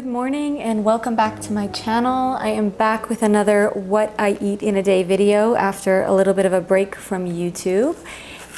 Good morning and welcome back to my channel. I am back with another What I Eat in a Day video after a little bit of a break from YouTube.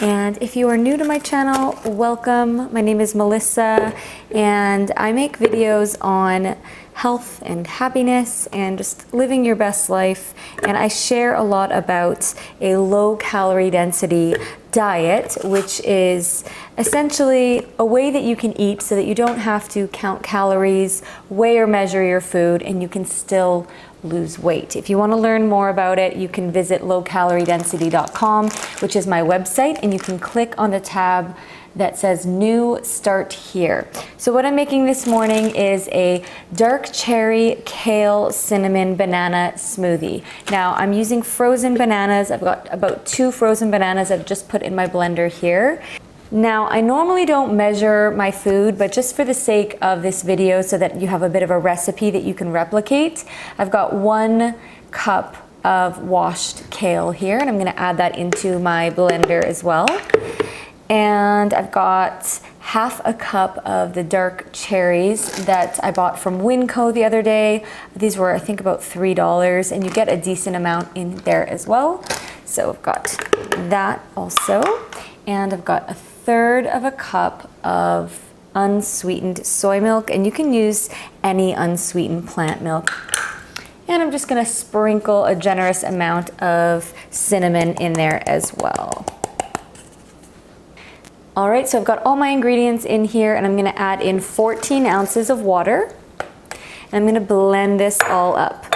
And if you are new to my channel, welcome. My name is Melissa and I make videos on health and happiness and just living your best life. And I share a lot about a low calorie density diet, which is essentially a way that you can eat so that you don't have to count calories, weigh or measure your food, and you can still lose weight. If you want to learn more about it, you can visit lowcaloriedensity.com, which is my website, and you can click on the tab that says New Start Here. So what I'm making this morning is a dark cherry, kale, cinnamon, banana smoothie. Now I'm using frozen bananas. I've got about 2 frozen bananas I've just put in my blender here. Now I normally don't measure my food, but just for the sake of this video so that you have a bit of a recipe that you can replicate, I've got 1 cup of washed kale here, and I'm gonna add that into my blender as well. And I've got half a cup of the dark cherries that I bought from Winco the other day. These were, I think, about $3, and you get a decent amount in there as well. So I've got that also. And I've got 1/3 of a cup of unsweetened soy milk, and you can use any unsweetened plant milk. And I'm just gonna sprinkle a generous amount of cinnamon in there as well. All right, so I've got all my ingredients in here, and I'm gonna add in 14 ounces of water. And I'm gonna blend this all up.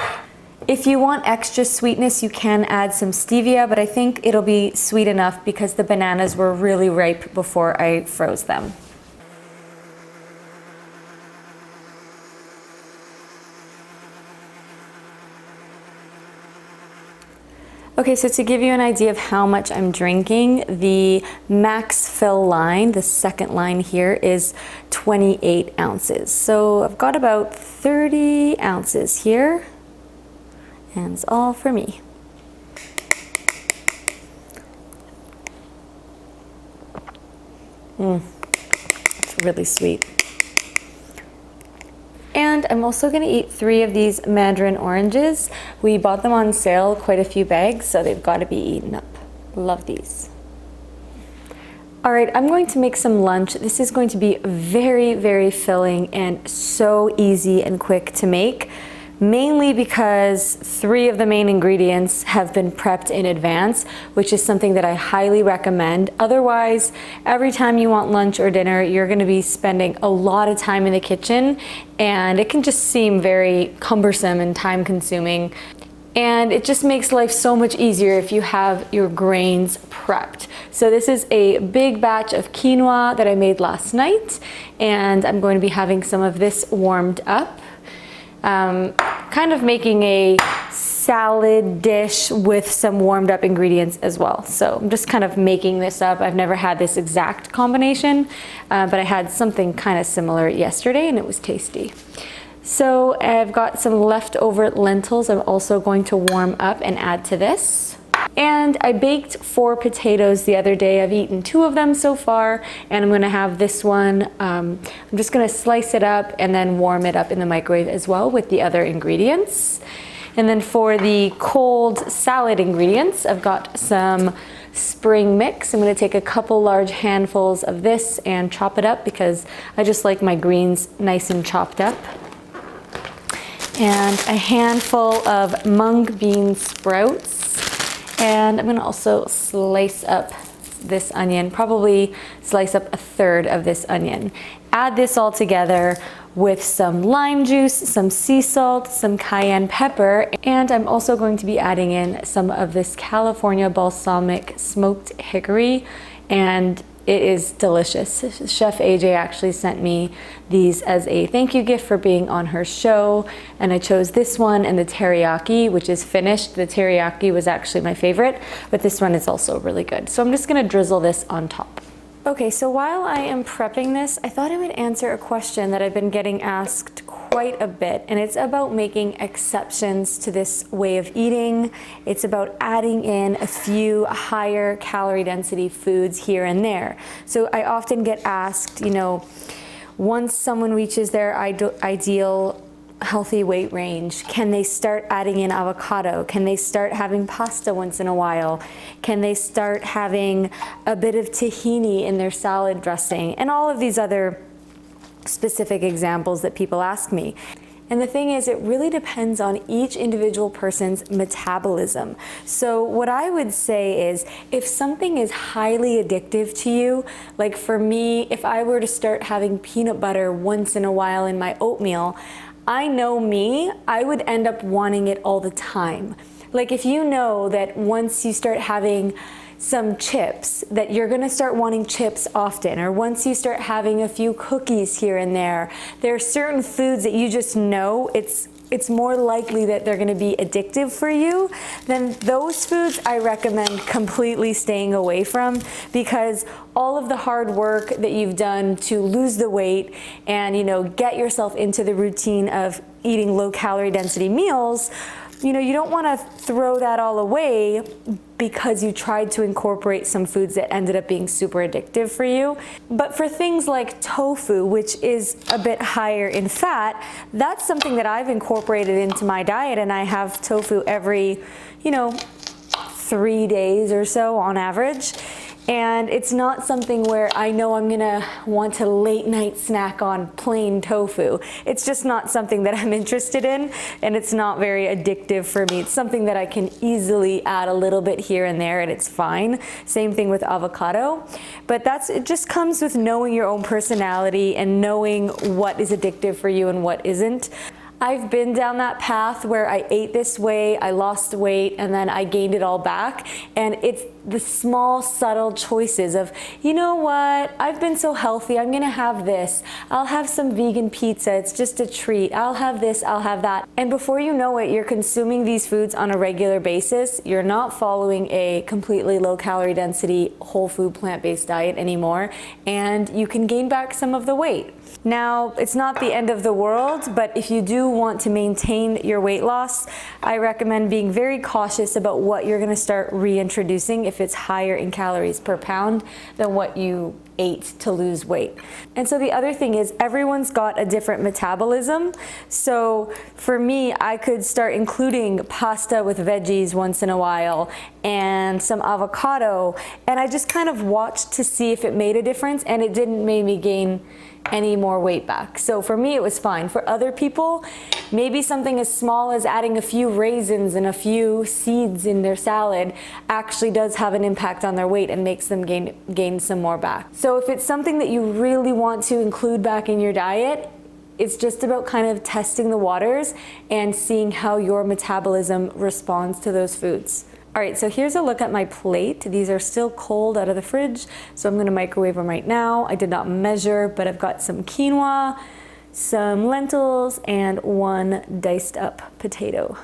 If you want extra sweetness, you can add some stevia, but I think it'll be sweet enough because the bananas were really ripe before I froze them. Okay, so to give you an idea of how much I'm drinking, the max fill line, the second line here, is 28 ounces. So I've got about 30 ounces here, and it's all for me. It's really sweet. And I'm also gonna eat 3 of these mandarin oranges. We bought them on sale, quite a few bags, so they've gotta be eaten up. Love these. All right, I'm going to make some lunch. This is going to be very, very filling and so easy and quick to make, mainly because 3 of the main ingredients have been prepped in advance, which is something that I highly recommend. Otherwise, every time you want lunch or dinner, you're gonna be spending a lot of time in the kitchen, and it can just seem very cumbersome and time consuming. And it just makes life so much easier if you have your grains prepped. So this is a big batch of quinoa that I made last night, and I'm going to be having some of this warmed up. Kind of making a salad dish with some warmed up ingredients as well. So I'm just kind of making this up. I've never had this exact combination, but I had something kind of similar yesterday and it was tasty. So I've got some leftover lentils I'm also going to warm up and add to this. And I baked 4 potatoes the other day. I've eaten 2 of them so far, and I'm gonna have this one. I'm just gonna slice it up and then warm it up in the microwave as well with the other ingredients. And then for the cold salad ingredients, I've got some spring mix. I'm gonna take a couple large handfuls of this and chop it up because I just like my greens nice and chopped up. And a handful of mung bean sprouts. And I'm gonna also slice up this onion, probably slice up 1/3 of this onion. Add this all together with some lime juice, some sea salt, some cayenne pepper, and I'm also going to be adding in some of this California balsamic smoked hickory, and it is delicious. Chef AJ actually sent me these as a thank you gift for being on her show, and I chose this one and the teriyaki, which is finished. The teriyaki was actually my favorite, but this one is also really good. So I'm just gonna drizzle this on top. Okay, so while I am prepping this, I thought I would answer a question that I've been getting asked quite a bit, and it's about making exceptions to this way of eating. It's about adding in a few higher calorie density foods here and there. So I often get asked, you know, once someone reaches their ideal healthy weight range, can they start adding in avocado? Can they start having pasta once in a while? Can they start having a bit of tahini in their salad dressing? And all of these other specific examples that people ask me. And the thing is, it really depends on each individual person's metabolism. So what I would say is, if something is highly addictive to you, like for me, if I were to start having peanut butter once in a while in my oatmeal, I know me, I would end up wanting it all the time. Like if you know that once you start having some chips, that you're gonna start wanting chips often, or once you start having a few cookies here and there are certain foods that you just know it's more likely that they're gonna be addictive for you, then those foods I recommend completely staying away from, because all of the hard work that you've done to lose the weight and, you know, get yourself into the routine of eating low calorie density meals, you know, you don't want to throw that all away because you tried to incorporate some foods that ended up being super addictive for you. But for things like tofu, which is a bit higher in fat, that's something that I've incorporated into my diet, and I have tofu every, you know, 3 days or so on average. And it's not something where I know I'm gonna want to late night snack on plain tofu. It's just not something that I'm interested in, and it's not very addictive for me. It's something that I can easily add a little bit here and there, and it's fine. Same thing with avocado. But it just comes with knowing your own personality and knowing what is addictive for you and what isn't. I've been down that path where I ate this way, I lost weight, and then I gained it all back. And it's the small, subtle choices of, you know what, I've been so healthy, I'm gonna have this. I'll have some vegan pizza, it's just a treat. I'll have this, I'll have that. And before you know it, you're consuming these foods on a regular basis. You're not following a completely low calorie density, whole food, plant-based diet anymore, and you can gain back some of the weight. Now, it's not the end of the world, but if you do want to maintain your weight loss, I recommend being very cautious about what you're gonna start reintroducing if it's higher in calories per pound than what you ate to lose weight. And so the other thing is, everyone's got a different metabolism. So for me, I could start including pasta with veggies once in a while and some avocado, and I just kind of watched to see if it made a difference, and it didn't make me gain any more weight back. So for me, it was fine. For other people, maybe something as small as adding a few raisins and a few seeds in their salad actually does have an impact on their weight and makes them gain some more back. So if it's something that you really want to include back in your diet, it's just about kind of testing the waters and seeing how your metabolism responds to those foods. All right, so here's a look at my plate. These are still cold out of the fridge, so I'm gonna microwave them right now. I did not measure, but I've got some quinoa, some lentils, and one diced up potato.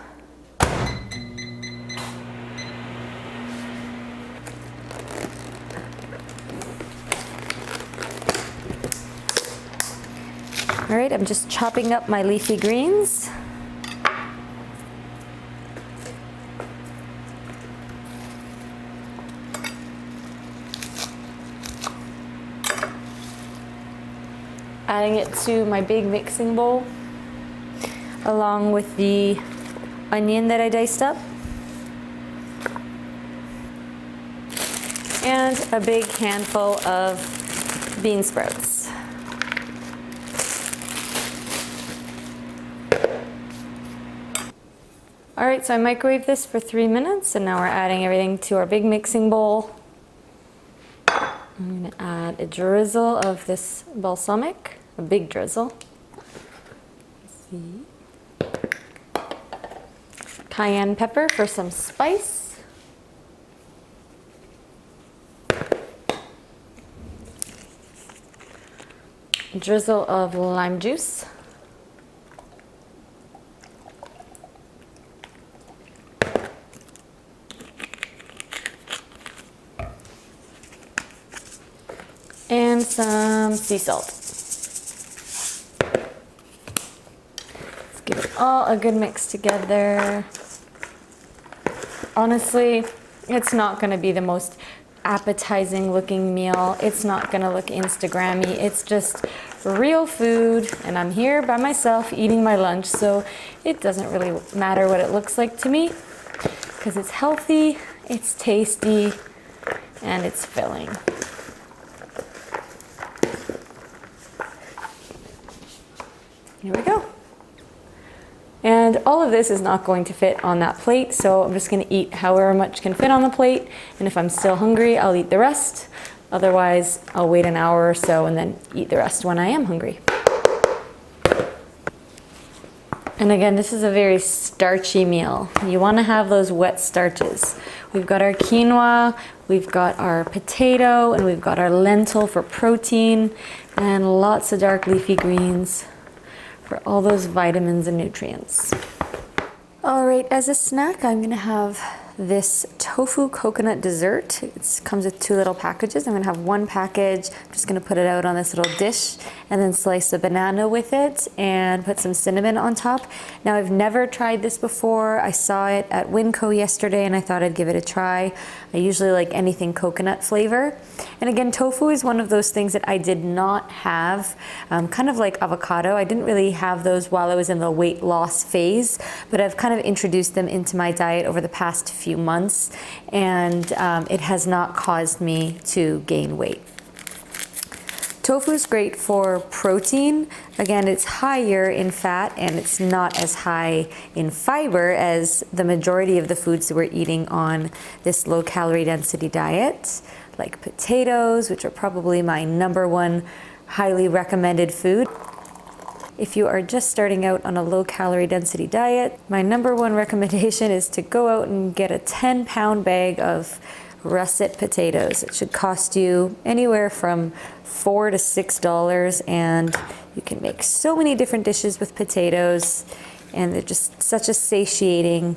All right, I'm just chopping up my leafy greens. Adding it to my big mixing bowl, along with the onion that I diced up, and a big handful of bean sprouts. All right, so I microwaved this for 3 minutes, and now we're adding everything to our big mixing bowl. I'm gonna add a drizzle of this balsamic, a big drizzle. Let's see. Cayenne pepper for some spice. A drizzle of lime juice. And some sea salt. Let's give it all a good mix together. Honestly, it's not gonna be the most appetizing looking meal. It's not gonna look Instagrammy. It's just real food, and I'm here by myself eating my lunch, so it doesn't really matter what it looks like to me because it's healthy, it's tasty, and it's filling. Here we go. And all of this is not going to fit on that plate, so I'm just gonna eat however much can fit on the plate, and if I'm still hungry, I'll eat the rest. Otherwise, I'll wait an hour or so and then eat the rest when I am hungry. And again, this is a very starchy meal. You wanna have those wet starches. We've got our quinoa, we've got our potato, and we've got our lentil for protein, and lots of dark leafy greens for all those vitamins and nutrients. All right, as a snack, I'm gonna have this tofu coconut dessert. It comes with 2 little packages. I'm gonna have 1 package. I'm just gonna put it out on this little dish and then slice a banana with it and put some cinnamon on top. Now, I've never tried this before. I saw it at Winco yesterday and I thought I'd give it a try. I usually like anything coconut flavor. And again, tofu is one of those things that I did not have, kind of like avocado. I didn't really have those while I was in the weight loss phase, but I've kind of introduced them into my diet over the past few months, and it has not caused me to gain weight. Tofu is great for protein. Again, it's higher in fat and it's not as high in fiber as the majority of the foods that we're eating on this low calorie density diet, like potatoes, which are probably my #1 highly recommended food. If you are just starting out on a low calorie density diet, my #1 recommendation is to go out and get a 10-pound bag of russet potatoes. It should cost you anywhere from $4 to $6, and you can make so many different dishes with potatoes, and they're just such a satiating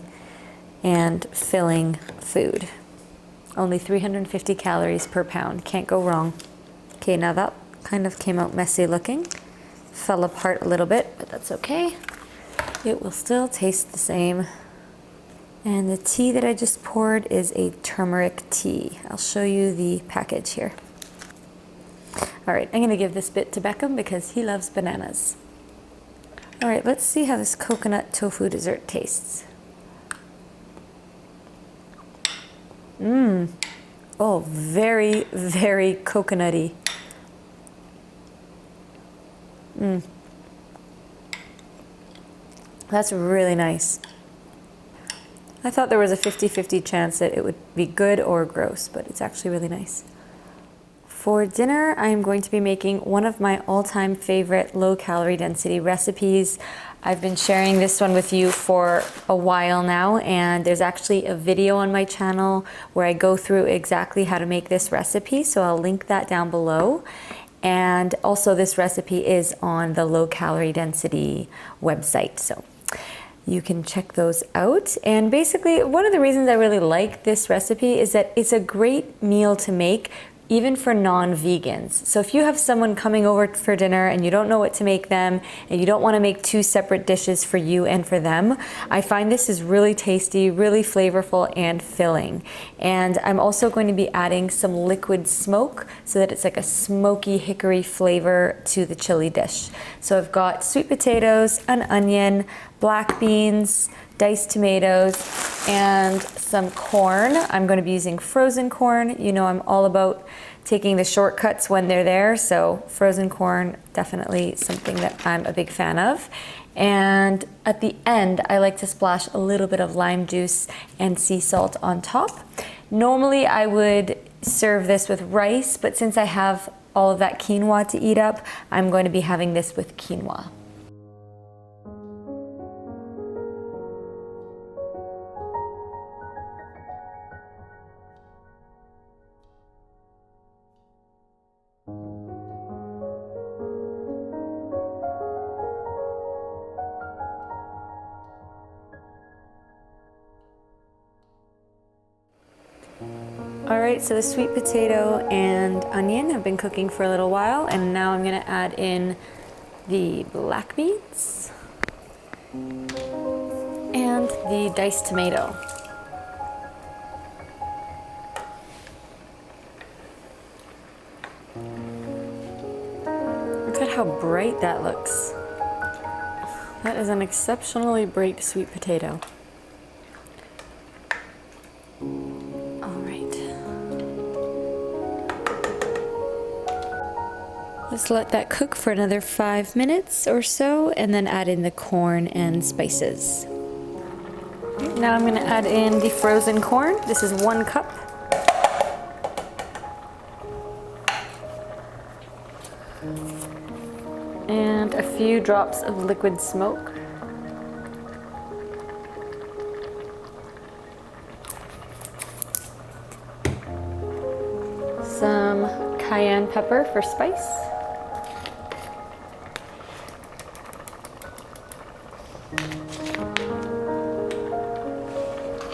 and filling food. Only 350 calories per pound. Can't go wrong. Okay, now that kind of came out messy looking. Fell apart a little bit, but that's okay. It will still taste the same. And the tea that I just poured is a turmeric tea. I'll show you the package here. All right, I'm gonna give this bit to Beckham because he loves bananas. All right, let's see how this coconut tofu dessert tastes. Oh, very, very coconutty. That's really nice. I thought there was a 50-50 chance that it would be good or gross, but it's actually really nice. For dinner, I am going to be making one of my all-time favorite low-calorie density recipes. I've been sharing this one with you for a while now, and there's actually a video on my channel where I go through exactly how to make this recipe, so I'll link that down below. And also this recipe is on the low calorie density website, so you can check those out. And basically, one of the reasons I really like this recipe is that it's a great meal to make even for non-vegans. So if you have someone coming over for dinner and you don't know what to make them, and you don't want to make 2 separate dishes for you and for them, I find this is really tasty, really flavorful, and filling. And I'm also going to be adding some liquid smoke so that it's like a smoky hickory flavor to the chili dish. So I've got sweet potatoes, an onion, black beans, diced tomatoes, and some corn. I'm going to be using frozen corn. You know, I'm all about taking the shortcuts when they're there, so frozen corn, definitely something that I'm a big fan of. And at the end, I like to splash a little bit of lime juice and sea salt on top. Normally, I would serve this with rice, but since I have all of that quinoa to eat up, I'm going to be having this with quinoa. All right, so the sweet potato and onion have been cooking for a little while, and now I'm gonna add in the black beans and the diced tomato. Look at how bright that looks. That is an exceptionally bright sweet potato. All right. Let's let that cook for another 5 minutes or so and then add in the corn and spices. Now I'm going to add in the frozen corn. This is 1 cup. And a few drops of liquid smoke. Some cayenne pepper for spice.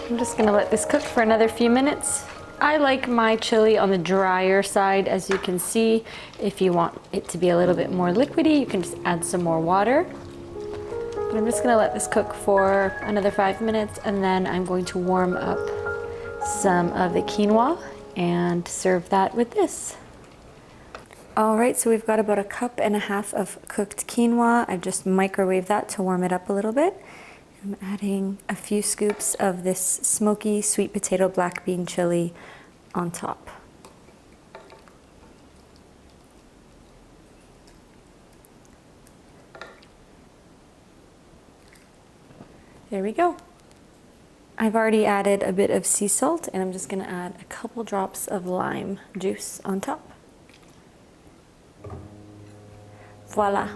I'm just gonna let this cook for another few minutes. I like my chili on the drier side, as you can see. If you want it to be a little bit more liquidy, you can just add some more water. But I'm just gonna let this cook for another 5 minutes, and then I'm going to warm up some of the quinoa and serve that with this. All right, so we've got about 1.5 cups of cooked quinoa. I've just microwaved that to warm it up a little bit. I'm adding a few scoops of this smoky sweet potato black bean chili on top. There we go. I've already added a bit of sea salt, and I'm just gonna add a couple drops of lime juice on top. Voila.